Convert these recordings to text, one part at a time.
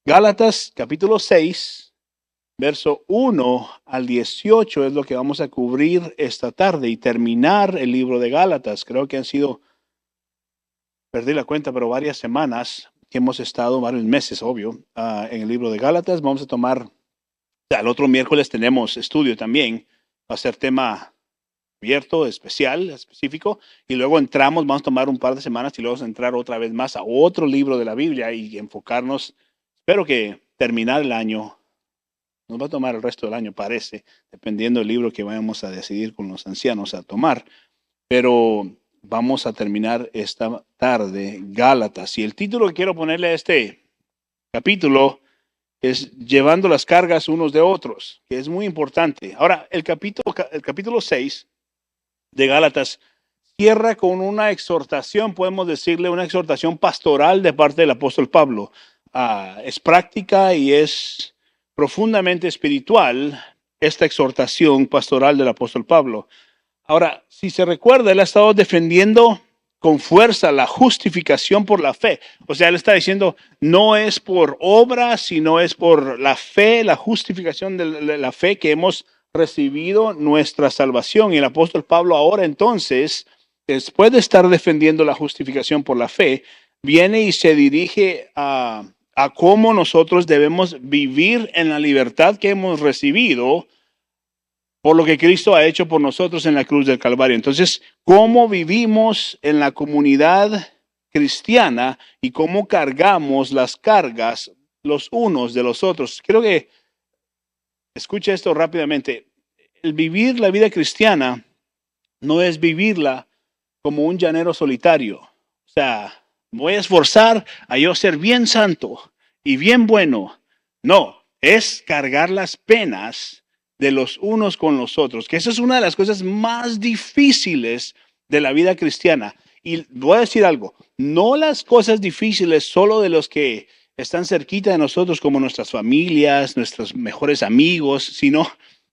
Gálatas capítulo 6, verso 1 al 18 es lo que vamos a cubrir esta tarde y terminar el libro de Gálatas. Creo que han sido, perdí la cuenta, pero varias semanas que hemos estado, varios meses, obvio, en el libro de Gálatas. Vamos a tomar, el otro miércoles tenemos estudio también, va a ser tema abierto, especial, específico, y luego vamos a tomar un par de semanas y luego vamos a entrar otra vez más a otro libro de la Biblia y enfocarnos, espero que terminar el año. Nos va a tomar el resto del año, parece, dependiendo del libro que vayamos a decidir con los ancianos a tomar. Pero vamos a terminar esta tarde Gálatas. Y el título que quiero ponerle a este capítulo es Llevando las cargas unos de otros, que es muy importante. Ahora, el capítulo 6 de Gálatas cierra con una exhortación, podemos decirle una exhortación pastoral de parte del apóstol Pablo. Es práctica y es profundamente espiritual esta exhortación pastoral del apóstol Pablo. Ahora, si se recuerda, él ha estado defendiendo con fuerza la justificación por la fe. O sea, él está diciendo, no es por obras, sino es por la fe, la justificación de la fe que hemos recibido nuestra salvación. Y el apóstol Pablo ahora entonces, después de estar defendiendo la justificación por la fe, viene y se dirige a cómo nosotros debemos vivir en la libertad que hemos recibido por lo que Cristo ha hecho por nosotros en la cruz del Calvario. Entonces, ¿cómo vivimos en la comunidad cristiana y cómo cargamos las cargas los unos de los otros? Creo que, escucha esto rápidamente, el vivir la vida cristiana no es vivirla como un llanero solitario. O sea, me voy a esforzar a yo ser bien santo y bien bueno. No, es cargar las penas de los unos con los otros, que esa es una de las cosas más difíciles de la vida cristiana. Y voy a decir algo, no las cosas difíciles solo de los que están cerquita de nosotros, como nuestras familias, nuestros mejores amigos, sino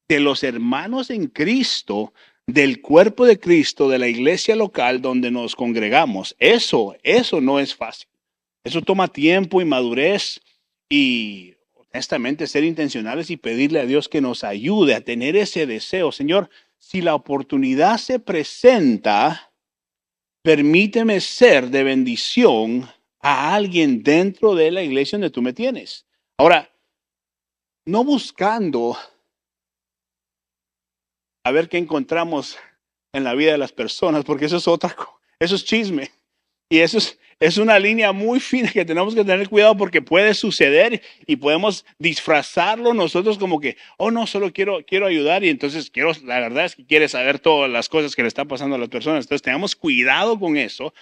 de los hermanos en Cristo, del cuerpo de Cristo, de la iglesia local donde nos congregamos. Eso no es fácil. Eso toma tiempo y madurez y honestamente ser intencionales y pedirle a Dios que nos ayude a tener ese deseo. Señor, si la oportunidad se presenta, permíteme ser de bendición a alguien dentro de la iglesia donde tú me tienes. Ahora, no buscando a ver qué encontramos en la vida de las personas, porque eso es eso es chisme. Y eso es una línea muy fina que tenemos que tener cuidado porque puede suceder y podemos disfrazarlo nosotros como que, oh no, solo quiero ayudar y entonces la verdad es que quiere saber todas las cosas que le están pasando a las personas. Entonces tengamos cuidado con eso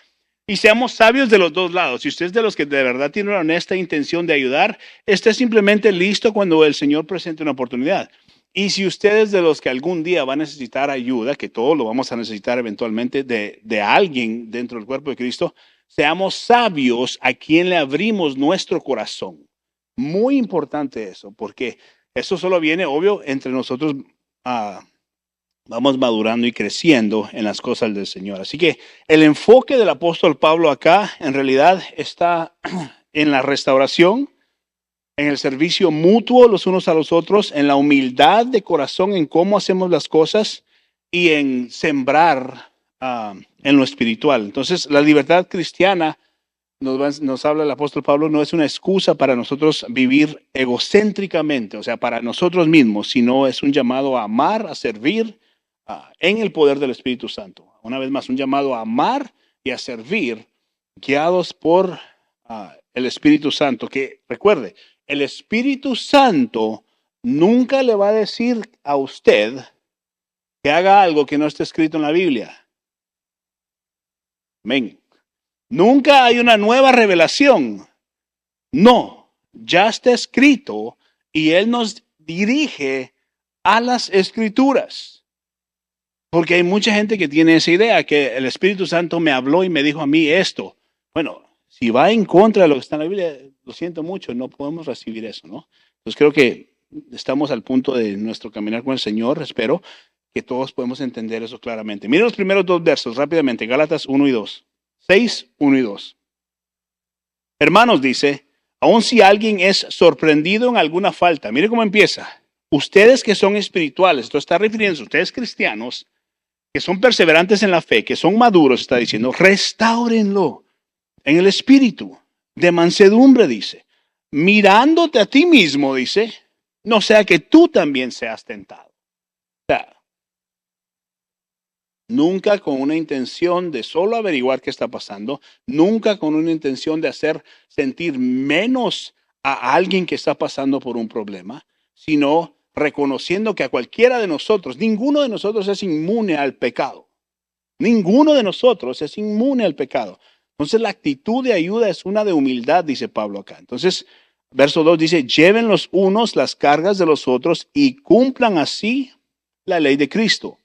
y seamos sabios de los dos lados. Si usted es de los que de verdad tiene una honesta intención de ayudar, esté simplemente listo cuando el Señor presente una oportunidad. Y si usted es de los que algún día va a necesitar ayuda, que todos lo vamos a necesitar eventualmente de alguien dentro del cuerpo de Cristo, seamos sabios a quien le abrimos nuestro corazón. Muy importante eso, porque eso solo viene, obvio, entre nosotros vamos madurando y creciendo en las cosas del Señor. Así que el enfoque del apóstol Pablo acá en realidad está en la restauración, en el servicio mutuo los unos a los otros, en la humildad de corazón, en cómo hacemos las cosas y en sembrar en lo espiritual. Entonces, la libertad cristiana, nos habla el apóstol Pablo, no es una excusa para nosotros vivir egocéntricamente, o sea, para nosotros mismos, sino es un llamado a amar, a servir en el poder del Espíritu Santo. Una vez más, un llamado a amar y a servir, guiados por el Espíritu Santo, que recuerde, el Espíritu Santo nunca le va a decir a usted que haga algo que no esté escrito en la Biblia. Amén. Nunca hay una nueva revelación. No, ya está escrito y Él nos dirige a las Escrituras. Porque hay mucha gente que tiene esa idea, que el Espíritu Santo me habló y me dijo a mí esto. Bueno, si va en contra de lo que está en la Biblia, lo siento mucho, no podemos recibir eso, ¿no? Entonces creo que estamos al punto de nuestro caminar con el Señor, espero que todos podemos entender eso claramente. Miren los primeros dos versos rápidamente, Gálatas 1 y 2. 6, 1 y 2. Hermanos, dice, Aun si alguien es sorprendido en alguna falta, mire cómo empieza. Ustedes que son espirituales, esto está refiriéndose a ustedes cristianos, que son perseverantes en la fe, que son maduros, está diciendo, restáurenlo en el espíritu de mansedumbre, dice, mirándote a ti mismo, dice, no sea que tú también seas tentado. O sea, nunca con una intención de solo averiguar qué está pasando, nunca con una intención de hacer sentir menos a alguien que está pasando por un problema, sino reconociendo que a cualquiera de nosotros, ninguno de nosotros es inmune al pecado. Ninguno de nosotros es inmune al pecado. Entonces la actitud de ayuda es una de humildad, dice Pablo acá. Entonces, verso 2 dice, lleven los unos las cargas de los otros y cumplan así la ley de Cristo.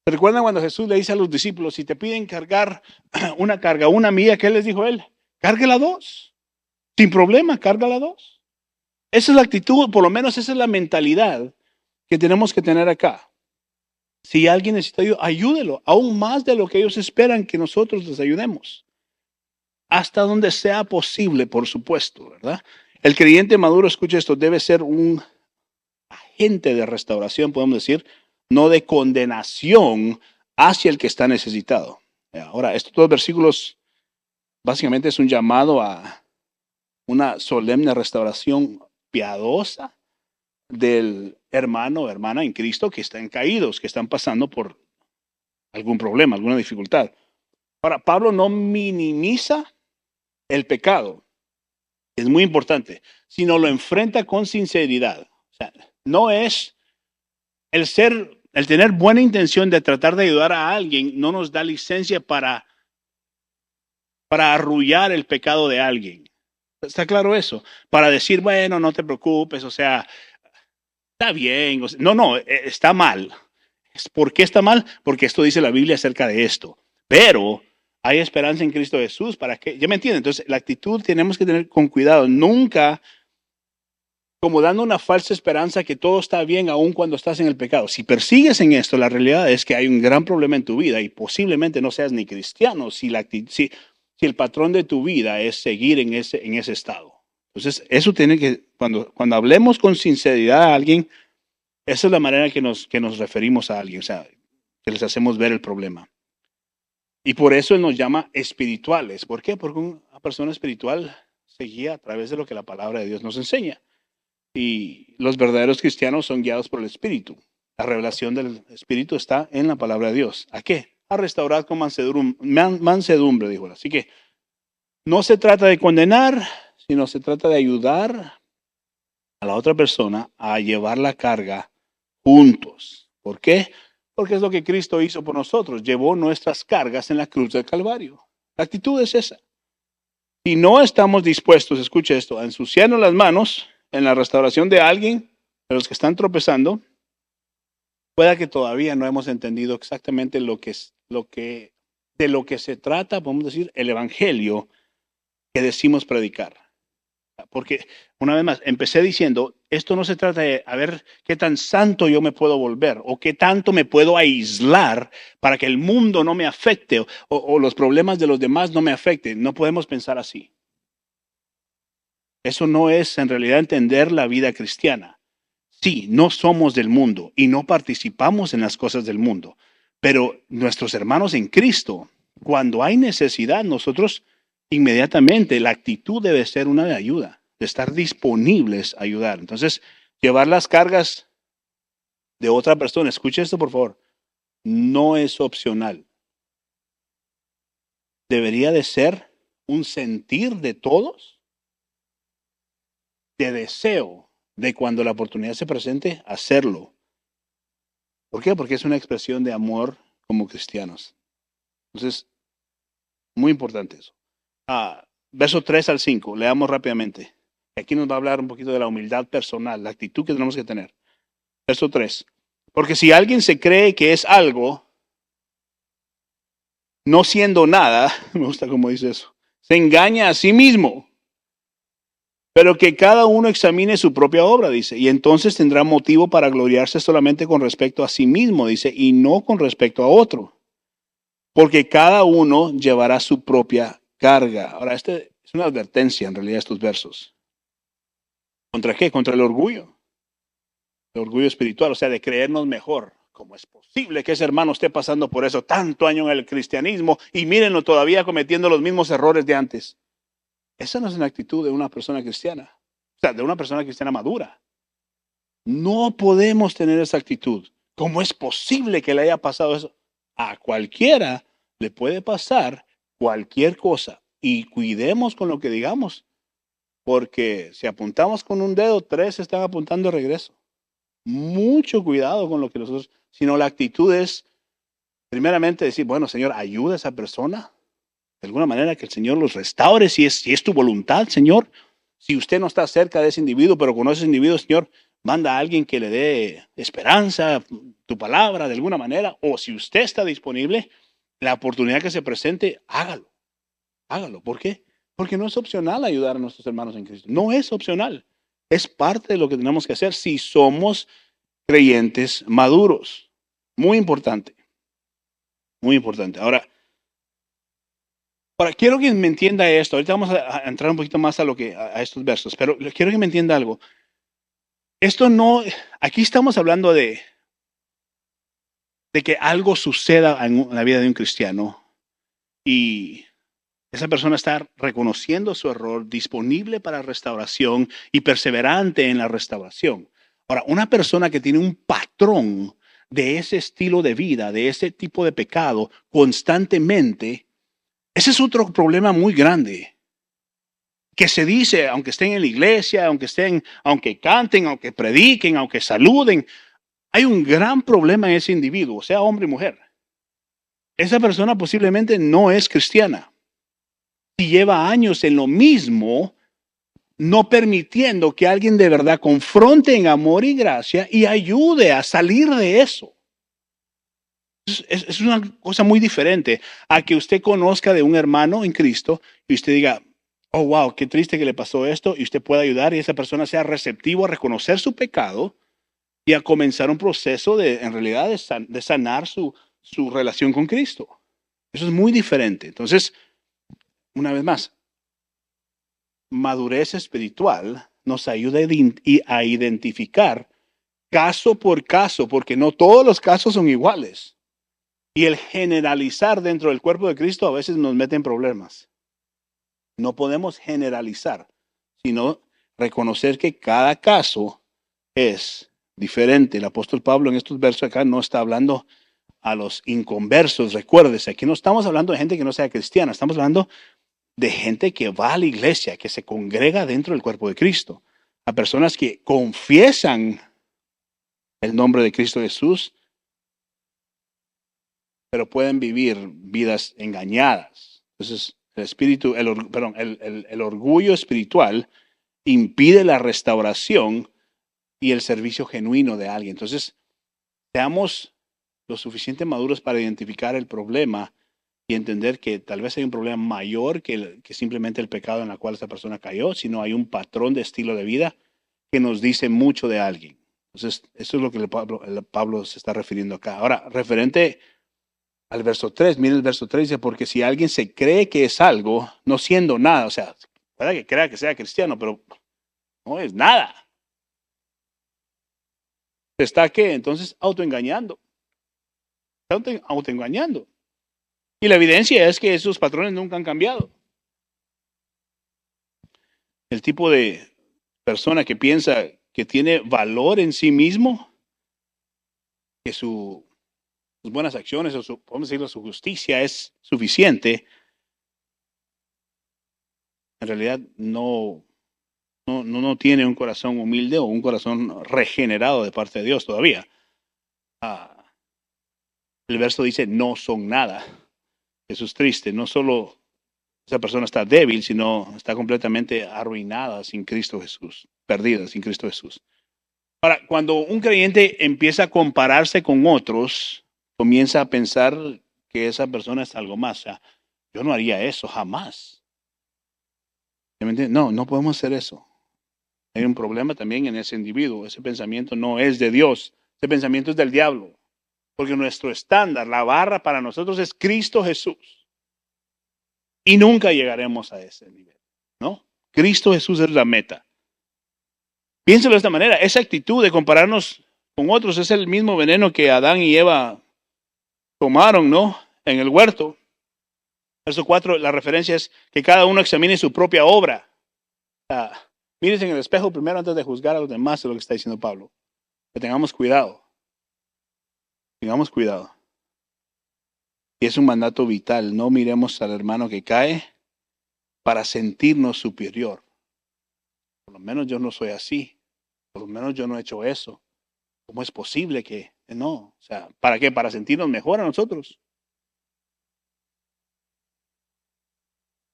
¿Recuerdan cuando Jesús le dice a los discípulos, si te piden cargar una carga, una mía, qué les dijo él? Cárguela dos. Sin problema, cárgala dos. Esa es la actitud, por lo menos esa es la mentalidad que tenemos que tener acá. Si alguien necesita ayuda, ayúdelo, aún más de lo que ellos esperan que nosotros les ayudemos. Hasta donde sea posible, por supuesto, ¿verdad? El creyente maduro, escucha esto, debe ser un agente de restauración, podemos decir, no de condenación hacia el que está necesitado. Ahora, estos dos versículos básicamente es un llamado a una solemne restauración piadosa del hermano o hermana en Cristo que están caídos, que están pasando por algún problema, alguna dificultad. Ahora, Pablo no minimiza el pecado, es muy importante, sino lo enfrenta con sinceridad. O sea, no es el tener buena intención de tratar de ayudar a alguien, no nos da licencia para arrullar el pecado de alguien. ¿Está claro eso? Para decir, bueno, no te preocupes, o sea, está bien. O sea, no, está mal. ¿Por qué está mal? Porque esto dice la Biblia acerca de esto. Pero hay esperanza en Cristo Jesús para que, ¿ya me entienden? Entonces, la actitud tenemos que tener con cuidado. Nunca como dando una falsa esperanza que todo está bien aun cuando estás en el pecado. Si persigues en esto, la realidad es que hay un gran problema en tu vida y posiblemente no seas ni cristiano si el patrón de tu vida es seguir en ese estado. Entonces, eso tiene que, cuando hablemos con sinceridad a alguien, esa es la manera que nos referimos a alguien, o sea, que les hacemos ver el problema. Y por eso Él nos llama espirituales. ¿Por qué? Porque una persona espiritual se guía a través de lo que la palabra de Dios nos enseña. Y los verdaderos cristianos son guiados por el Espíritu. La revelación del Espíritu está en la palabra de Dios. ¿A qué? A restaurar con mansedumbre, dijo. Así que no se trata de condenar, sino se trata de ayudar a la otra persona a llevar la carga juntos. ¿Por qué? Porque es lo que Cristo hizo por nosotros. Llevó nuestras cargas en la cruz del Calvario. La actitud es esa. Si no estamos dispuestos, escuche esto, a ensuciarnos las manos en la restauración de alguien, de los que están tropezando, pueda que todavía no hemos entendido exactamente de lo que se trata, podemos decir, el evangelio que decimos predicar. Porque, una vez más, empecé diciendo, esto no se trata de a ver qué tan santo yo me puedo volver o qué tanto me puedo aislar para que el mundo no me afecte o los problemas de los demás no me afecten. No podemos pensar así. Eso no es en realidad entender la vida cristiana. Sí, no somos del mundo y no participamos en las cosas del mundo, pero nuestros hermanos en Cristo, cuando hay necesidad, nosotros inmediatamente la actitud debe ser una de ayuda, de estar disponibles a ayudar. Entonces, llevar las cargas de otra persona, escuche esto por favor, no es opcional. Debería de ser un sentir de todos, de deseo de cuando la oportunidad se presente, hacerlo. ¿Por qué? Porque es una expresión de amor como cristianos. Entonces, muy importante eso. Verso 3 al 5, leamos rápidamente. Aquí nos va a hablar un poquito de la humildad personal, la actitud que tenemos que tener. Verso 3. Porque si alguien se cree que es algo, no siendo nada, me gusta cómo dice eso, se engaña a sí mismo. Pero que cada uno examine su propia obra, dice, y entonces tendrá motivo para gloriarse solamente con respecto a sí mismo, dice, y no con respecto a otro. Porque cada uno llevará su propia carga. Ahora, este es una advertencia en realidad estos versos. ¿Contra qué? Contra el orgullo. El orgullo espiritual, o sea, de creernos mejor. ¿Cómo es posible que ese hermano esté pasando por eso tanto año en el cristianismo y mírenlo todavía cometiendo los mismos errores de antes? Esa no es una actitud de una persona cristiana, o sea, de una persona cristiana madura. No podemos tener esa actitud. ¿Cómo es posible que le haya pasado eso? A cualquiera le puede pasar cualquier cosa y cuidemos con lo que digamos, porque si apuntamos con un dedo, tres están apuntando de regreso. Mucho cuidado con lo que nosotros, sino la actitud es primeramente decir, bueno, Señor, ayuda a esa persona de alguna manera que el Señor los restaure si es tu voluntad, Señor. Si usted no está cerca de ese individuo, pero conoce a ese individuo, Señor, manda a alguien que le dé esperanza, tu palabra de alguna manera, o si usted está disponible, la oportunidad que se presente, hágalo, hágalo. ¿Por qué? Porque no es opcional ayudar a nuestros hermanos en Cristo. No es opcional. Es parte de lo que tenemos que hacer si somos creyentes maduros. Muy importante, muy importante. Ahora, quiero que me entienda esto. Ahorita vamos a entrar un poquito más a estos versos, pero quiero que me entienda algo. Esto no, aquí estamos hablando de que algo suceda en la vida de un cristiano y esa persona está reconociendo su error, disponible para restauración y perseverante en la restauración. Ahora, una persona que tiene un patrón de ese estilo de vida, de ese tipo de pecado constantemente, ese es otro problema muy grande. Que se dice, aunque estén en la iglesia, aunque canten, aunque prediquen, aunque saluden, hay un gran problema en ese individuo, sea hombre o mujer. Esa persona posiblemente no es cristiana. Si lleva años en lo mismo, no permitiendo que alguien de verdad confronte en amor y gracia y ayude a salir de eso. Es una cosa muy diferente a que usted conozca de un hermano en Cristo y usted diga, oh, wow, qué triste que le pasó esto, y usted pueda ayudar y esa persona sea receptivo a reconocer su pecado y a comenzar un proceso en realidad, de sanar su relación con Cristo. Eso es muy diferente. Entonces, una vez más, madurez espiritual nos ayuda a identificar caso por caso, porque no todos los casos son iguales. Y el generalizar dentro del cuerpo de Cristo a veces nos mete en problemas. No podemos generalizar, sino reconocer que cada caso es diferente. El apóstol Pablo en estos versos acá no está hablando a los inconversos, recuérdese, aquí no estamos hablando de gente que no sea cristiana, estamos hablando de gente que va a la iglesia, que se congrega dentro del cuerpo de Cristo, a personas que confiesan el nombre de Cristo Jesús, pero pueden vivir vidas engañadas. Entonces, el orgullo espiritual impide la restauración y el servicio genuino de alguien. Entonces, seamos lo suficiente maduros para identificar el problema y entender que tal vez hay un problema mayor que simplemente el pecado en el cual esa persona cayó, sino hay un patrón de estilo de vida que nos dice mucho de alguien. Entonces, eso es lo que Pablo se está refiriendo acá. Ahora, referente al verso 3, mire el verso 3, dice, porque si alguien se cree que es algo, no siendo nada, o sea, puede que crea que sea cristiano, pero no es nada. ¿Se está qué? Entonces autoengañando. Está autoengañando. Y la evidencia es que esos patrones nunca han cambiado. El tipo de persona que piensa que tiene valor en sí mismo, que sus buenas acciones o podemos decirlo, su justicia es suficiente, en realidad no tiene un corazón humilde o un corazón regenerado de parte de Dios todavía. El verso dice, no son nada. Eso es triste. No solo esa persona está débil, sino está completamente arruinada sin Cristo Jesús, perdida sin Cristo Jesús. Ahora, cuando un creyente empieza a compararse con otros, comienza a pensar que esa persona es algo más. O sea, yo no haría eso jamás. No, no podemos hacer eso. Hay un problema también en ese individuo. Ese pensamiento no es de Dios. Ese pensamiento es del diablo. Porque nuestro estándar, la barra para nosotros es Cristo Jesús. Y nunca llegaremos a ese nivel, ¿no? Cristo Jesús es la meta. Piénselo de esta manera, esa actitud de compararnos con otros es el mismo veneno que Adán y Eva tomaron, ¿no? En el huerto. Verso 4, la referencia es que cada uno examine su propia obra. Mírese en el espejo primero antes de juzgar a los demás, es lo que está diciendo Pablo. Que tengamos cuidado. Tengamos cuidado. Y es un mandato vital. No miremos al hermano que cae para sentirnos superior. Por lo menos yo no soy así. Por lo menos yo no he hecho eso. ¿Cómo es posible que no? O sea, ¿para qué? Para sentirnos mejor a nosotros.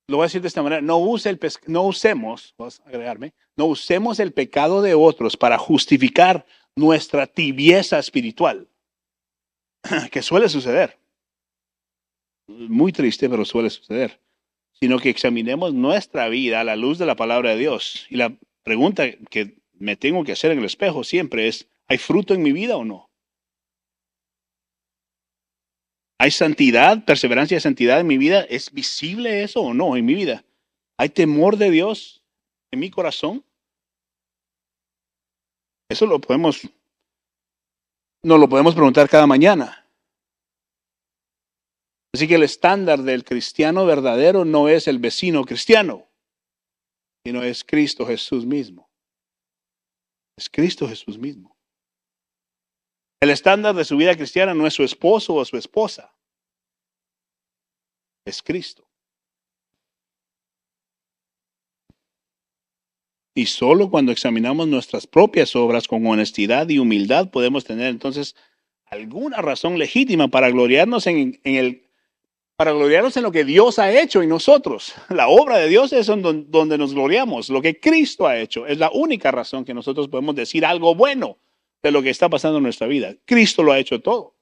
Lo voy a decir de esta manera, no usemos, vas a agregarme, no usemos el pecado de otros para justificar nuestra tibieza espiritual, que suele suceder. Muy triste, pero suele suceder. Sino que examinemos nuestra vida a la luz de la palabra de Dios. Y la pregunta que me tengo que hacer en el espejo siempre es, ¿hay fruto en mi vida o no? ¿Hay santidad, perseverancia y santidad en mi vida? ¿Es visible eso o no en mi vida? ¿Hay temor de Dios en mi corazón? Eso nos lo podemos preguntar cada mañana. Así que el estándar del cristiano verdadero no es el vecino cristiano, sino es Cristo Jesús mismo. Es Cristo Jesús mismo. El estándar de su vida cristiana no es su esposo o su esposa. Es Cristo. Y solo cuando examinamos nuestras propias obras con honestidad y humildad podemos tener entonces alguna razón legítima para gloriarnos en lo que Dios ha hecho en nosotros. La obra de Dios es donde nos gloriamos. Lo que Cristo ha hecho es la única razón que nosotros podemos decir algo bueno de lo que está pasando en nuestra vida. Cristo lo ha hecho todo.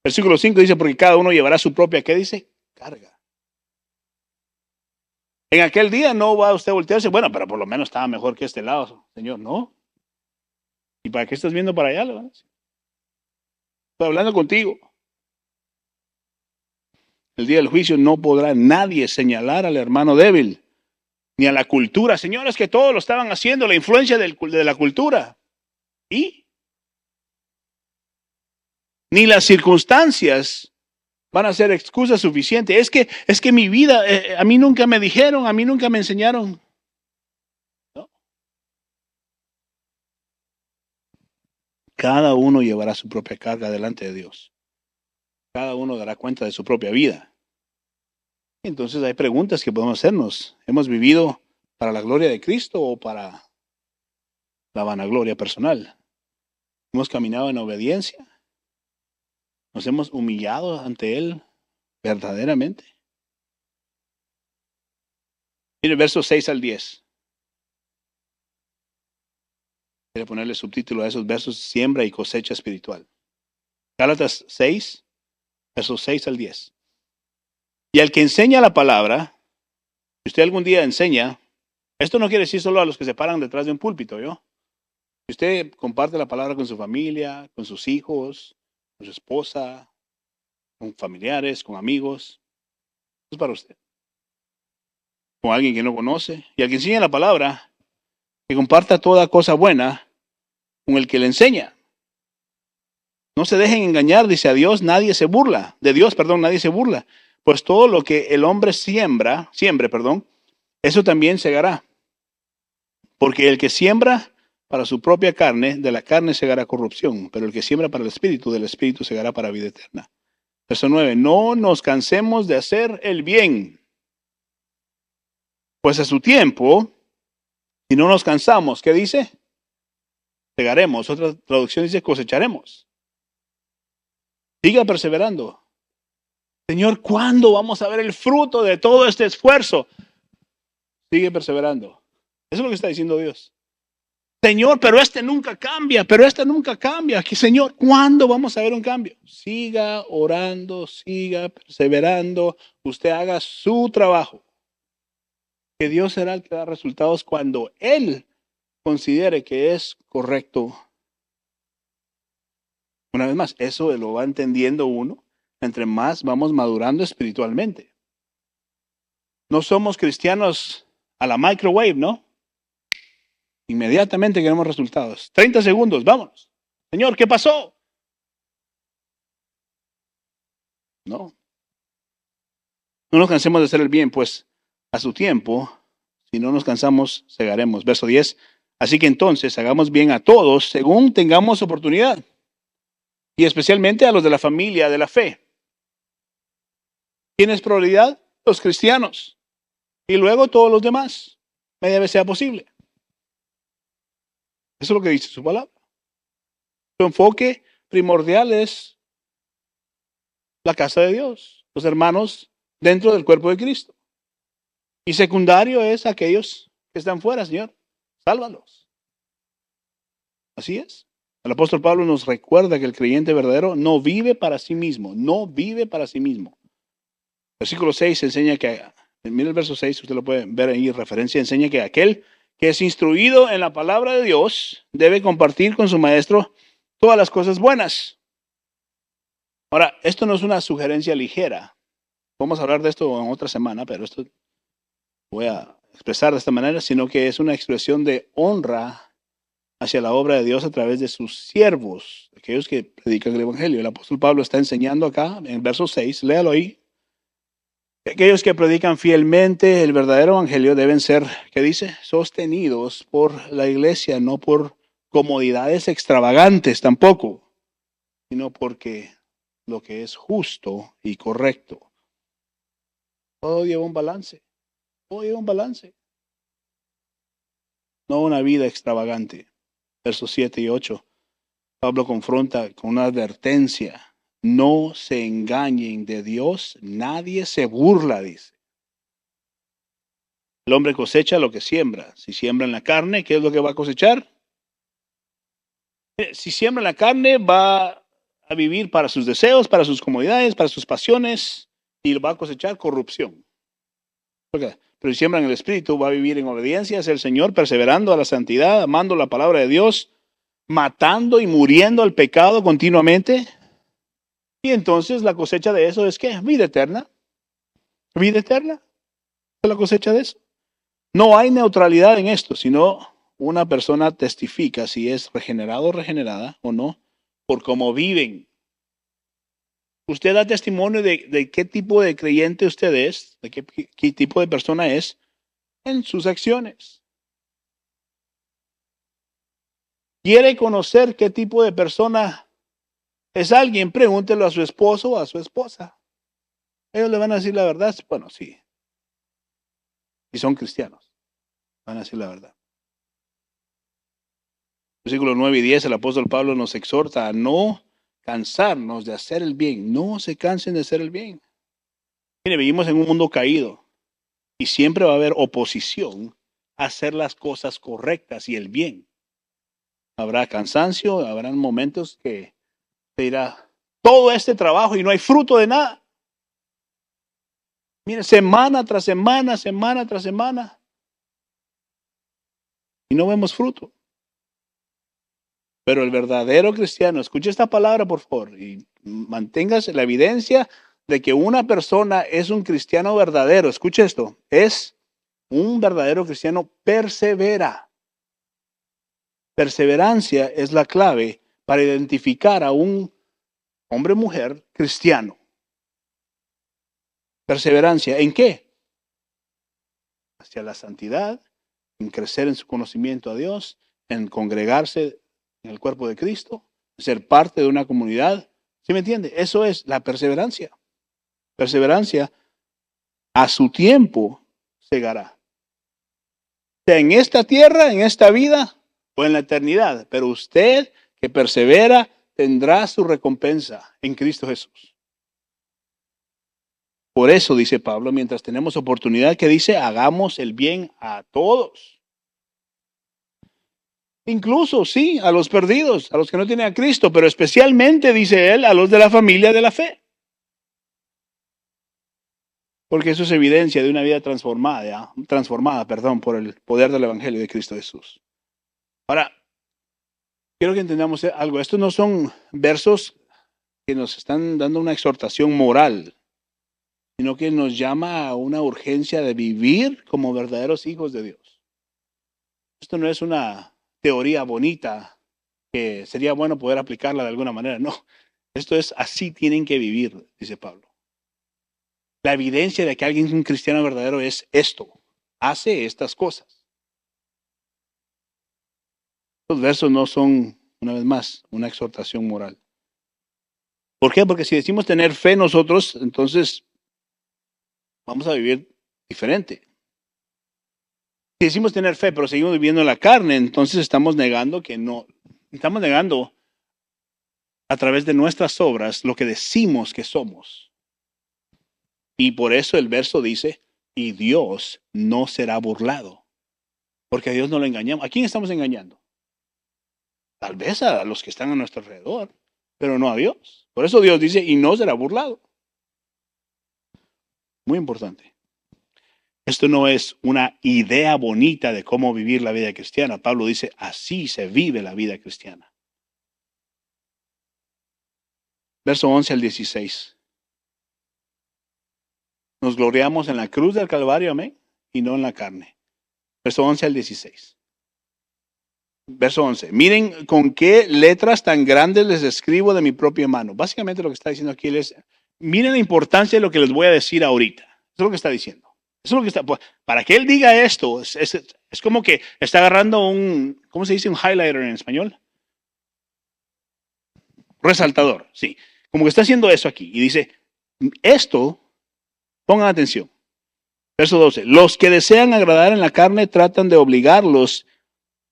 Versículo 5 dice, porque cada uno llevará su propia, ¿qué dice? Carga. En aquel día no va usted a voltearse, bueno, pero por lo menos estaba mejor que este lado, Señor, ¿no? ¿Y para qué estás viendo para allá? Estoy hablando contigo. El día del juicio no podrá nadie señalar al hermano débil, ni a la cultura. Señores, que todos lo estaban haciendo, la influencia de la cultura. ¿Y? Ni las circunstancias van a ser excusa suficiente. Es que mi vida, a mí nunca me dijeron, a mí nunca me enseñaron. ¿No? Cada uno llevará su propia carga delante de Dios. Cada uno dará cuenta de su propia vida. Entonces hay preguntas que podemos hacernos. ¿Hemos vivido para la gloria de Cristo o para la vanagloria personal? ¿Hemos caminado en obediencia? ¿Nos hemos humillado ante Él verdaderamente? Mire, versos 6 al 10. Quiero ponerle subtítulo a esos versos, siembra y cosecha espiritual. Gálatas 6, versos 6 al 10. Y al que enseña la palabra, si usted algún día enseña, esto no quiere decir solo a los que se paran detrás de un púlpito, ¿yo? Si usted comparte la palabra con su familia, con sus hijos, con su esposa, con familiares, con amigos, es para usted. Con alguien que no conoce. Y al que enseña la palabra, que comparta toda cosa buena con el que le enseña. No se dejen engañar, dice a Dios, nadie se burla. De Dios, perdón, nadie se burla. Pues todo lo que el hombre siembre, eso también segará. Porque el que siembra para su propia carne, de la carne segará corrupción. Pero el que siembra para el espíritu, del espíritu segará para vida eterna. Verso 9, no nos cansemos de hacer el bien. Pues a su tiempo, si no nos cansamos, ¿qué dice? Segaremos. Otra traducción dice cosecharemos. Siga perseverando. Señor, ¿cuándo vamos a ver el fruto de todo este esfuerzo? Sigue perseverando. Eso es lo que está diciendo Dios. Señor, pero nunca cambia, Que Señor, ¿cuándo vamos a ver un cambio? Siga orando, siga perseverando. Usted haga su trabajo. Que Dios será el que da resultados cuando Él considere que es correcto. Una vez más, eso lo va entendiendo uno entre más vamos madurando espiritualmente. No somos cristianos a la microwave, ¿no? Inmediatamente queremos resultados. 30 segundos, vámonos. Señor, ¿qué pasó? No. No nos cansemos de hacer el bien, pues a su tiempo, si no nos cansamos, segaremos. Verso 10. Así que entonces hagamos bien a todos según tengamos oportunidad, y especialmente a los de la familia de la fe. ¿Quién es prioridad? Los cristianos. Y luego todos los demás, media vez sea posible. Eso es lo que dice su palabra. Su enfoque primordial es la casa de Dios, los hermanos dentro del cuerpo de Cristo. Y secundario es aquellos que están fuera, Señor. Sálvalos. Así es. El apóstol Pablo nos recuerda que el creyente verdadero no vive para sí mismo, no vive para sí mismo. Versículo 6 enseña que, mira el verso 6, usted lo puede ver ahí, referencia, enseña que aquel que es instruido en la palabra de Dios debe compartir con su maestro todas las cosas buenas. Ahora, esto no es una sugerencia ligera. Vamos a hablar de esto en otra semana, pero esto voy a expresar de esta manera, sino que es una expresión de honra hacia la obra de Dios a través de sus siervos, aquellos que predican el Evangelio. El apóstol Pablo está enseñando acá, en el verso 6, léalo ahí. Aquellos que predican fielmente el verdadero Evangelio deben ser, ¿qué dice? Sostenidos por la iglesia, no por comodidades extravagantes tampoco, sino porque lo que es justo y correcto. Todo lleva un balance. Todo lleva un balance. No una vida extravagante. Versos 7 y 8. Pablo confronta con una advertencia. No se engañen de Dios. Nadie se burla, dice. El hombre cosecha lo que siembra. Si siembra en la carne, ¿qué es lo que va a cosechar? Si siembra en la carne, va a vivir para sus deseos, para sus comodidades, para sus pasiones, y va a cosechar corrupción. Pero si siembra en el Espíritu, va a vivir en obediencia hacia el Señor, perseverando a la santidad, amando la palabra de Dios, matando y muriendo al pecado continuamente. Y entonces la cosecha de eso es ¿qué? Vida eterna. Vida eterna. ¿Es la cosecha de eso? No hay neutralidad en esto, sino una persona testifica si es regenerado o regenerada o no, por cómo viven. Usted da testimonio de qué tipo de creyente usted es, de qué tipo de persona es en sus acciones. ¿Quiere conocer qué tipo de persona es alguien? Pregúntelo a su esposo o a su esposa. Ellos le van a decir la verdad. Bueno, sí. Y son cristianos. Van a decir la verdad. Versículos 9 y 10, el apóstol Pablo nos exhorta a no cansarnos de hacer el bien. No se cansen de hacer el bien. Mire, vivimos en un mundo caído y siempre va a haber oposición a hacer las cosas correctas y el bien. Habrá cansancio, habrán momentos que te dirá todo este trabajo y no hay fruto de nada. Mire, semana tras semana, semana tras semana. Y no vemos fruto. Pero el verdadero cristiano, escuche esta palabra por favor y manténgase la evidencia de que una persona es un cristiano verdadero. Escuche esto, es un verdadero cristiano persevera. Perseverancia es la clave para identificar a un hombre o mujer cristiano. Perseverancia, ¿en qué? Hacia la santidad, en crecer en su conocimiento a Dios, en congregarse en el cuerpo de Cristo, ser parte de una comunidad. ¿Sí me entiende? Eso es la perseverancia. Perseverancia a su tiempo segará. Sea en esta tierra, en esta vida o en la eternidad. Pero usted que persevera tendrá su recompensa en Cristo Jesús. Por eso dice Pablo, mientras tenemos oportunidad, que dice, hagamos el bien a todos. Incluso, sí, a los perdidos, a los que no tienen a Cristo, pero especialmente, dice él, a los de la familia de la fe. Porque eso es evidencia de una vida transformada, por el poder del Evangelio de Cristo Jesús. Ahora, quiero que entendamos algo. Estos no son versos que nos están dando una exhortación moral, sino que nos llama a una urgencia de vivir como verdaderos hijos de Dios. Esto no es una teoría bonita que sería bueno poder aplicarla de alguna manera. No, esto es así tienen que vivir, dice Pablo. La evidencia de que alguien es un cristiano verdadero es esto. Hace estas cosas. Los versos no son, una vez más, una exhortación moral. ¿Por qué? Porque si decimos tener fe nosotros, entonces vamos a vivir diferente. Si decimos tener fe, pero seguimos viviendo en la carne, entonces estamos negando que no, estamos negando a través de nuestras obras lo que decimos que somos. Y por eso el verso dice, y Dios no será burlado, porque a Dios no lo engañamos. ¿A quién estamos engañando? Tal vez a los que están a nuestro alrededor, pero no a Dios. Por eso Dios dice, y no será burlado. Muy importante. Esto no es una idea bonita de cómo vivir la vida cristiana. Pablo dice, así se vive la vida cristiana. Verso 11 al 16. Nos gloriamos en la cruz del Calvario, amén, y no en la carne. Verso 11 al 16. Verso 11. Miren con qué letras tan grandes les escribo de mi propia mano. Básicamente lo que está diciendo aquí es, miren la importancia de lo que les voy a decir ahorita. Eso es lo que está diciendo. Eso es lo que está, para que él diga esto, es como que está agarrando un, ¿cómo se dice? Un highlighter en español. Resaltador, sí. Como que está haciendo eso aquí. Y dice, esto, pongan atención. Verso 12. Los que desean agradar en la carne tratan de obligarlos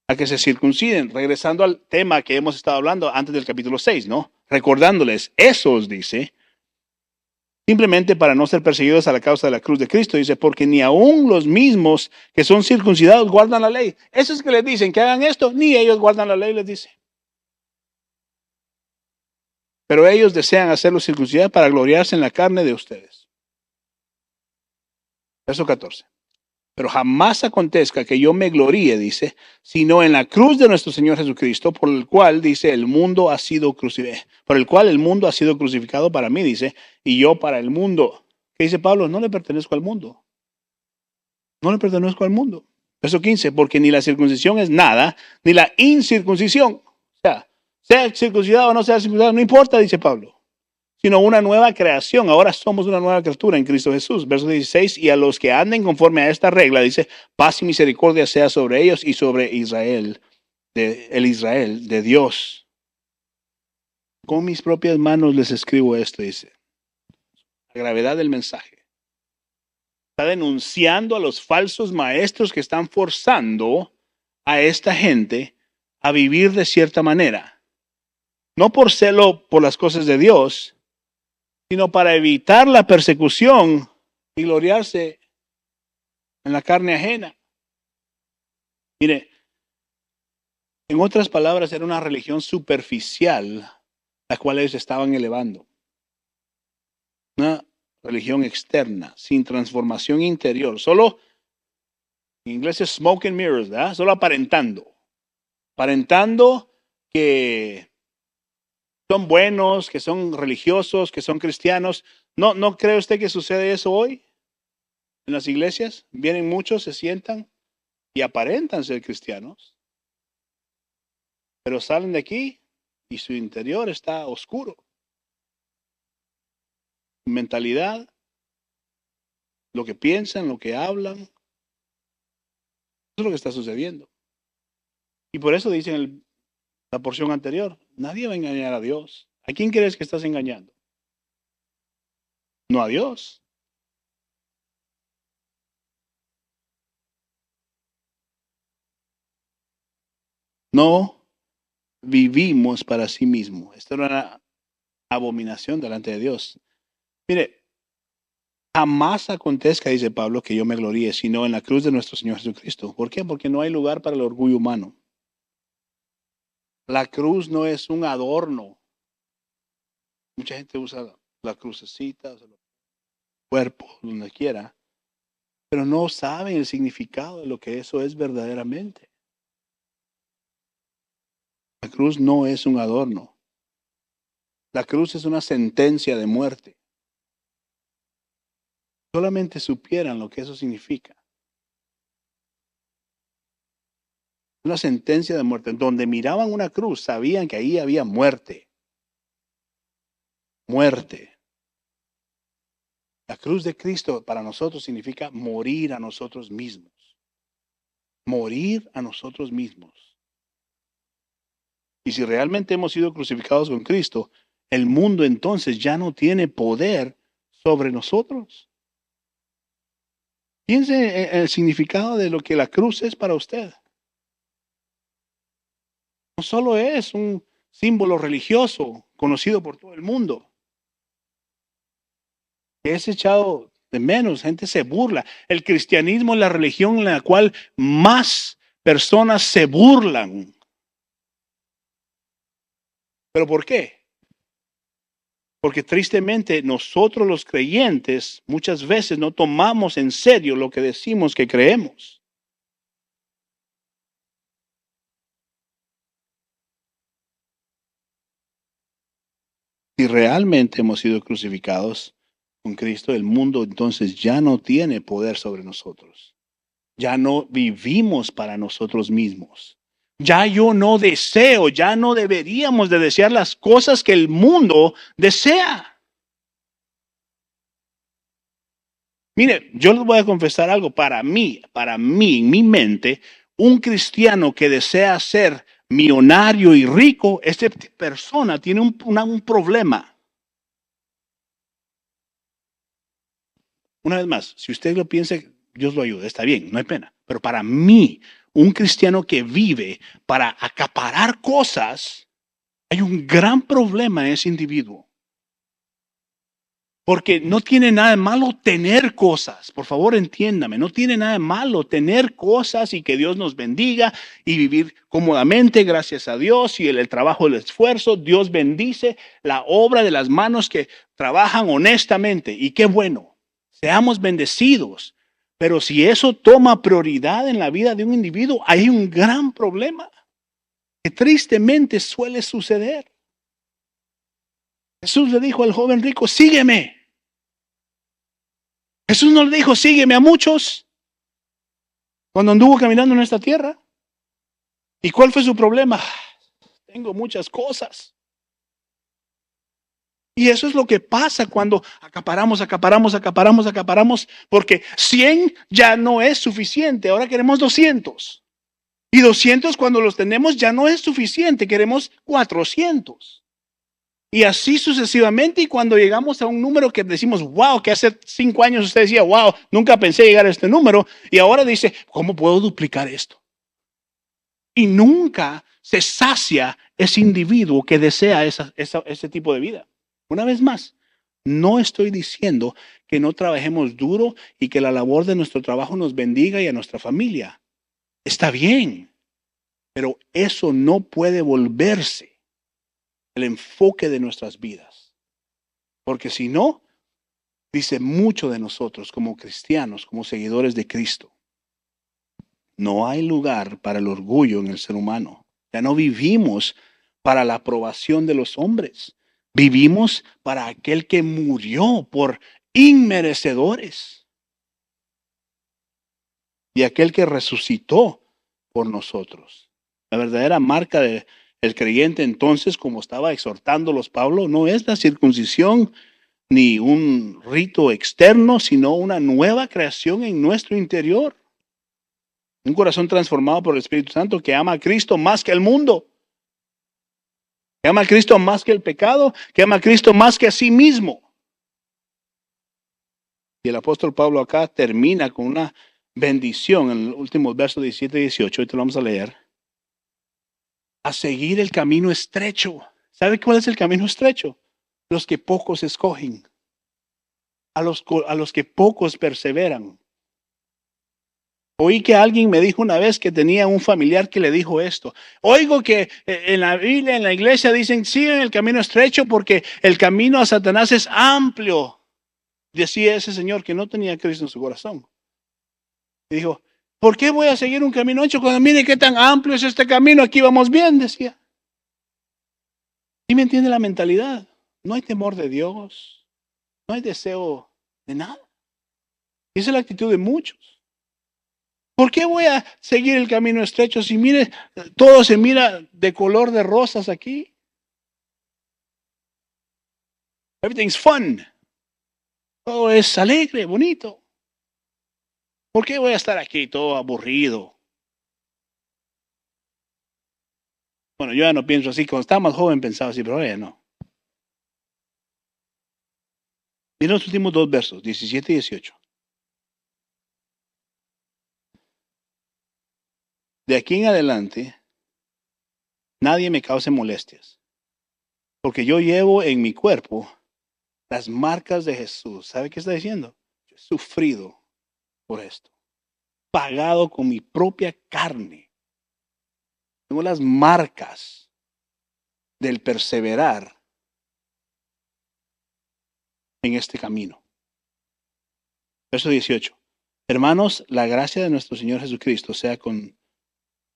a que se circunciden. Regresando al tema que hemos estado hablando antes del capítulo 6, ¿no? Recordándoles, esos, dice, simplemente para no ser perseguidos a la causa de la cruz de Cristo, dice, porque ni aun los mismos que son circuncidados guardan la ley. Esos que les dicen que hagan esto, ni ellos guardan la ley, les dice. Pero ellos desean hacerlo circuncidar para gloriarse en la carne de ustedes. Verso 14. Pero jamás acontezca que yo me gloríe, dice, sino en la cruz de nuestro Señor Jesucristo, por el cual, dice, el mundo ha sido crucificado, por el cual el mundo ha sido crucificado para mí, dice, y yo para el mundo. ¿Qué dice Pablo? No le pertenezco al mundo. No le pertenezco al mundo. Verso 15, porque ni la circuncisión es nada, ni la incircuncisión. O sea circuncidado o no sea circuncidado, no importa, dice Pablo, sino una nueva creación. Ahora somos una nueva criatura en Cristo Jesús. Verso 16, y a los que anden conforme a esta regla, dice, paz y misericordia sea sobre ellos y sobre Israel, el Israel de Dios. Con mis propias manos les escribo esto, dice. La gravedad del mensaje. Está denunciando a los falsos maestros que están forzando a esta gente a vivir de cierta manera. No por celo por las cosas de Dios, sino para evitar la persecución y gloriarse en la carne ajena. Mire, en otras palabras, era una religión superficial la cual ellos estaban elevando. Una religión externa, sin transformación interior. Solo, en inglés es smoke and mirrors, ¿verdad? Solo aparentando. Aparentando que son buenos, que son religiosos, que son cristianos. ¿No cree usted que sucede eso hoy en las iglesias? Vienen muchos, se sientan y aparentan ser cristianos, pero salen de aquí y su interior está oscuro. Mentalidad, lo que piensan, lo que hablan, eso es lo que está sucediendo. Y por eso dicen la porción anterior, nadie va a engañar a Dios. ¿A quién crees que estás engañando? No a Dios. No vivimos para sí mismos. Esto era una abominación delante de Dios. Mire, jamás acontezca, dice Pablo, que yo me gloríe, sino en la cruz de nuestro Señor Jesucristo. ¿Por qué? Porque no hay lugar para el orgullo humano. La cruz no es un adorno. Mucha gente usa la crucecita, el cuerpo, donde quiera, pero no saben el significado de lo que eso es verdaderamente. La cruz no es un adorno. La cruz es una sentencia de muerte. Solamente supieran lo que eso significa. Una sentencia de muerte. Donde miraban una cruz, sabían que ahí había muerte. Muerte. La cruz de Cristo para nosotros significa morir a nosotros mismos. Morir a nosotros mismos. Y si realmente hemos sido crucificados con Cristo, el mundo entonces ya no tiene poder sobre nosotros. Piense en el significado de lo que la cruz es para usted. No solo es un símbolo religioso conocido por todo el mundo. Es echado de menos, gente se burla. El cristianismo es la religión en la cual más personas se burlan. ¿Pero por qué? Porque tristemente nosotros los creyentes muchas veces no tomamos en serio lo que decimos que creemos. Si realmente hemos sido crucificados con Cristo, el mundo entonces ya no tiene poder sobre nosotros. Ya no vivimos para nosotros mismos. Ya yo no deseo, ya no deberíamos de desear las cosas que el mundo desea. Mire, yo les voy a confesar algo. Para mí, en mi mente, un cristiano que desea ser millonario y rico, esta persona tiene un problema. Una vez más, si usted lo piensa, Dios lo ayude, está bien, no hay pena. Pero para mí, un cristiano que vive para acaparar cosas, hay un gran problema en ese individuo. Porque no tiene nada de malo tener cosas. Por favor, entiéndame. No tiene nada de malo tener cosas y que Dios nos bendiga y vivir cómodamente, gracias a Dios y el trabajo, el esfuerzo. Dios bendice la obra de las manos que trabajan honestamente. Y qué bueno. Seamos bendecidos. Pero si eso toma prioridad en la vida de un individuo, hay un gran problema que tristemente suele suceder. Jesús le dijo al joven rico, sígueme. Jesús no le dijo, sígueme a muchos cuando anduvo caminando en esta tierra. ¿Y cuál fue su problema? Tengo muchas cosas. Y eso es lo que pasa cuando acaparamos, porque 100 ya no es suficiente. Ahora queremos 200. Y 200 cuando los tenemos ya no es suficiente, queremos 400. Y así sucesivamente, y cuando llegamos a un número que decimos, wow, que hace 5 años usted decía, wow, nunca pensé llegar a este número, y ahora dice, ¿cómo puedo duplicar esto? Y nunca se sacia ese individuo que desea ese tipo de vida. Una vez más, no estoy diciendo que no trabajemos duro y que la labor de nuestro trabajo nos bendiga y a nuestra familia. Está bien, pero eso no puede volverse el enfoque de nuestras vidas. Porque si no, dice mucho de nosotros como cristianos, como seguidores de Cristo. No hay lugar para el orgullo en el ser humano. Ya no vivimos para la aprobación de los hombres. Vivimos para aquel que murió por inmerecedores y aquel que resucitó por nosotros. La verdadera marca del creyente entonces, como estaba exhortándolos Pablo, no es la circuncisión ni un rito externo, sino una nueva creación en nuestro interior. Un corazón transformado por el Espíritu Santo que ama a Cristo más que al mundo. Que ama a Cristo más que el pecado. Que ama a Cristo más que a sí mismo. Y el apóstol Pablo acá termina con una bendición en los últimos versos 17 y 18. Ahorita lo vamos a leer. A seguir el camino estrecho. ¿Sabe cuál es el camino estrecho? Los que pocos escogen. A los que pocos perseveran. Oí que alguien me dijo una vez que tenía un familiar que le dijo esto. Oigo que en la Biblia, en la iglesia dicen, sigan el camino estrecho porque el camino a Satanás es amplio. Decía ese señor que no tenía Cristo en su corazón. Y dijo, ¿por qué voy a seguir un camino ancho cuando mire qué tan amplio es este camino? Aquí vamos bien, decía. ¿Sí me entiende la mentalidad? No hay temor de Dios. No hay deseo de nada. Y esa es la actitud de muchos. ¿Por qué voy a seguir el camino estrecho si mire, todo se mira de color de rosas aquí? Everything's fun. Todo es alegre, bonito. ¿Por qué voy a estar aquí todo aburrido? Bueno, yo ya no pienso así. Cuando estaba más joven pensaba así, pero ahora ya no. Miren los últimos dos versos, 17 y 18. De aquí en adelante, nadie me cause molestias, porque yo llevo en mi cuerpo las marcas de Jesús. ¿Sabe qué está diciendo? Yo he sufrido por esto, pagado con mi propia carne. Tengo las marcas del perseverar en este camino. Verso 18. Hermanos, la gracia de nuestro Señor Jesucristo sea con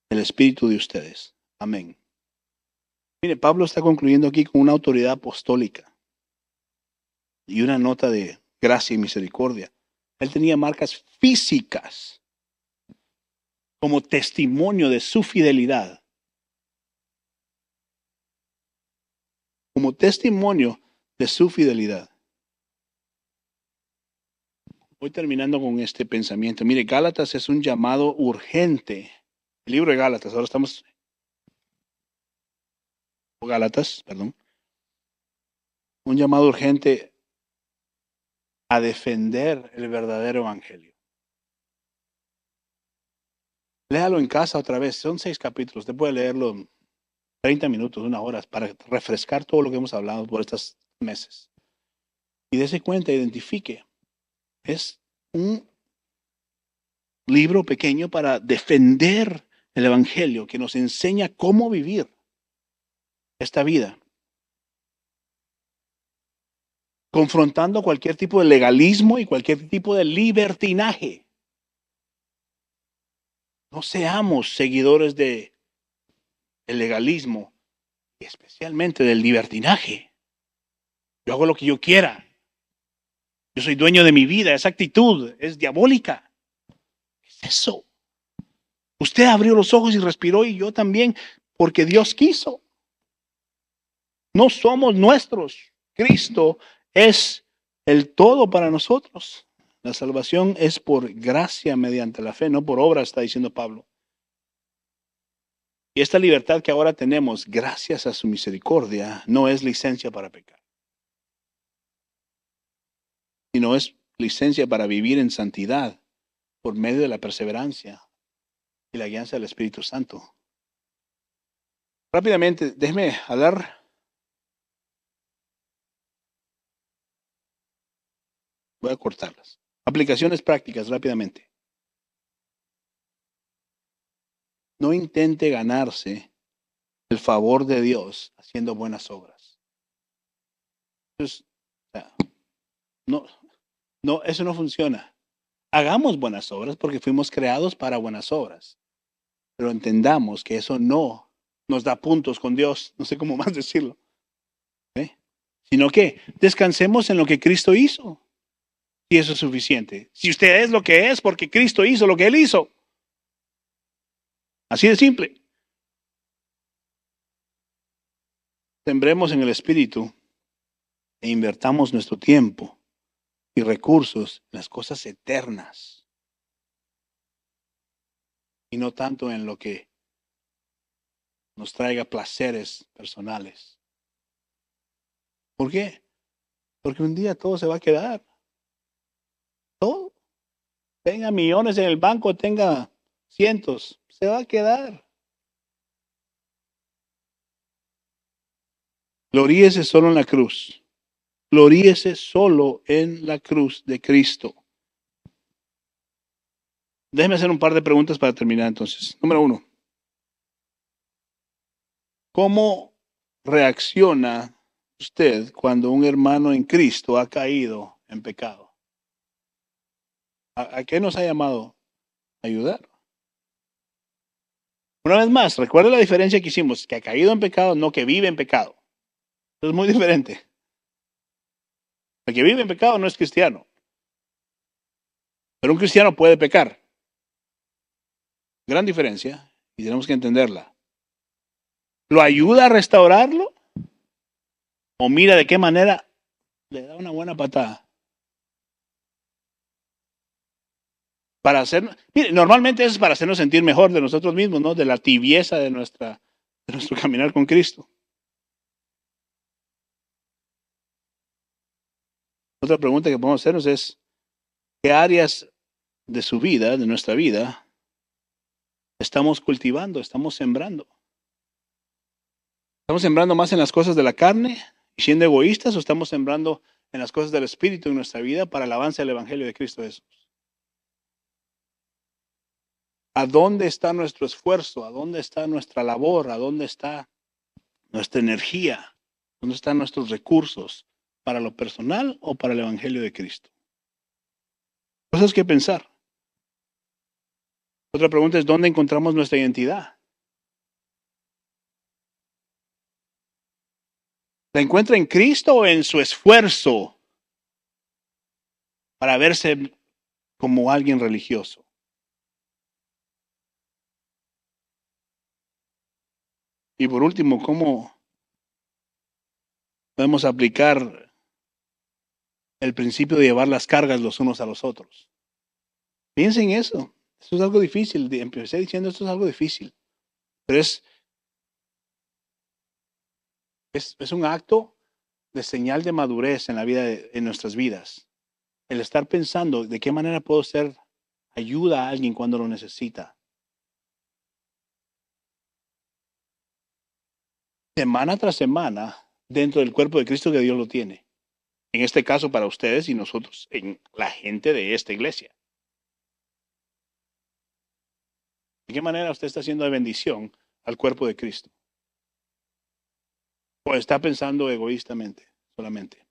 el espíritu de ustedes. Amén. Mire, Pablo está concluyendo aquí con una autoridad apostólica y una nota de gracia y misericordia. Él tenía marcas físicas como testimonio de su fidelidad. Como testimonio de su fidelidad. Voy terminando con este pensamiento. Mire, Gálatas es un llamado urgente. El libro de Gálatas, ahora estamos... Gálatas, perdón. Un llamado urgente a defender el verdadero evangelio. Léalo en casa otra vez. Son 6 capítulos. Usted puede leerlo en 30 minutos, 1 hora, para refrescar todo lo que hemos hablado por estos meses. Y dése cuenta, identifique. Es un libro pequeño para defender el evangelio que nos enseña cómo vivir esta vida. Confrontando cualquier tipo de legalismo y cualquier tipo de libertinaje. No seamos seguidores del legalismo, y especialmente del libertinaje. Yo hago lo que yo quiera. Yo soy dueño de mi vida. Esa actitud es diabólica. ¿Qué es eso? Usted abrió los ojos y respiró y yo también, porque Dios quiso. No somos nuestros. Cristo es el todo para nosotros. La salvación es por gracia mediante la fe, no por obra, está diciendo Pablo. Y esta libertad que ahora tenemos, gracias a su misericordia, no es licencia para pecar, sino es licencia para vivir en santidad por medio de la perseverancia y la guianza del Espíritu Santo. Rápidamente, déjeme hablar. Voy a cortarlas. Aplicaciones prácticas, rápidamente. No intente ganarse el favor de Dios haciendo buenas obras. Entonces, no, no, eso no funciona. Hagamos buenas obras porque fuimos creados para buenas obras. Pero entendamos que eso no nos da puntos con Dios. No sé cómo más decirlo. ¿Eh? Sino que descansemos en lo que Cristo hizo. Y eso es suficiente. Si usted es lo que es porque Cristo hizo lo que Él hizo. Así de simple. Sembremos en el Espíritu e invertamos nuestro tiempo y recursos en las cosas eternas y no tanto en lo que nos traiga placeres personales. ¿Por qué? Porque un día todo se va a quedar. Todo. Tenga millones en el banco, tenga cientos, se va a quedar. Gloríese solo en la cruz. Gloríese solo en la cruz de Cristo. Déjeme hacer un par de preguntas para terminar entonces. Número 1. ¿Cómo reacciona usted cuando un hermano en Cristo ha caído en pecado? ¿A qué nos ha llamado? Ayudar. Una vez más, recuerde la diferencia que hicimos, que ha caído en pecado, no que vive en pecado. Eso es muy diferente. El que vive en pecado no es cristiano. Pero un cristiano puede pecar. Gran diferencia y tenemos que entenderla. ¿Lo ayuda a restaurarlo? ¿O mira de qué manera le da una buena patada? Para hacer, mire, normalmente es para hacernos sentir mejor de nosotros mismos, ¿no? De la tibieza de nuestro caminar con Cristo. Otra pregunta que podemos hacernos es, ¿qué áreas de su vida, de nuestra vida, estamos cultivando, estamos sembrando? ¿Estamos sembrando más en las cosas de la carne y siendo egoístas o estamos sembrando en las cosas del Espíritu en nuestra vida para el avance del Evangelio de Cristo Jesús? ¿A dónde está nuestro esfuerzo? ¿A dónde está nuestra labor? ¿A dónde está nuestra energía? ¿Dónde están nuestros recursos? ¿Para lo personal o para el Evangelio de Cristo? Cosas que pensar. Otra pregunta es, ¿dónde encontramos nuestra identidad? ¿La encuentra en Cristo o en su esfuerzo para verse como alguien religioso? Y por último, ¿cómo podemos aplicar el principio de llevar las cargas los unos a los otros? Piensen en eso. Esto es algo difícil. Empecé diciendo esto es algo difícil. Pero es un acto de señal de madurez en la vida, en nuestras vidas. El estar pensando de qué manera puedo ser ayuda a alguien cuando lo necesita. Semana tras semana, dentro del cuerpo de Cristo que Dios lo tiene. En este caso para ustedes y nosotros, en la gente de esta iglesia. ¿De qué manera usted está haciendo de bendición al cuerpo de Cristo? ¿O está pensando egoístamente solamente?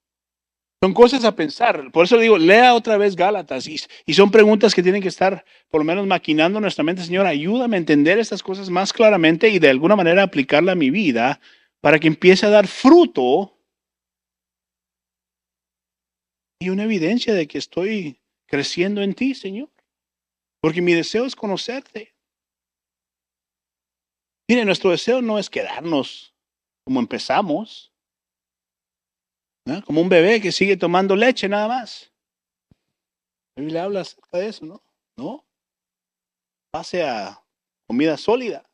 Son cosas a pensar. Por eso digo, lea otra vez Gálatas. Y son preguntas que tienen que estar por lo menos maquinando en nuestra mente. Señor, ayúdame a entender estas cosas más claramente y de alguna manera aplicarla a mi vida para que empiece a dar fruto y una evidencia de que estoy creciendo en ti, Señor. Porque mi deseo es conocerte. Mire, nuestro deseo no es quedarnos como empezamos, ¿no? Como un bebé que sigue tomando leche nada más. La Biblia habla acerca de eso, ¿no? No, pase a comida sólida,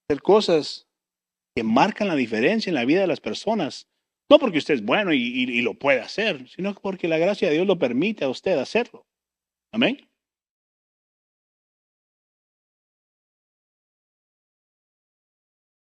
hacer cosas que marcan la diferencia en la vida de las personas. No porque usted es bueno y lo puede hacer, sino porque la gracia de Dios lo permite a usted hacerlo. Amén.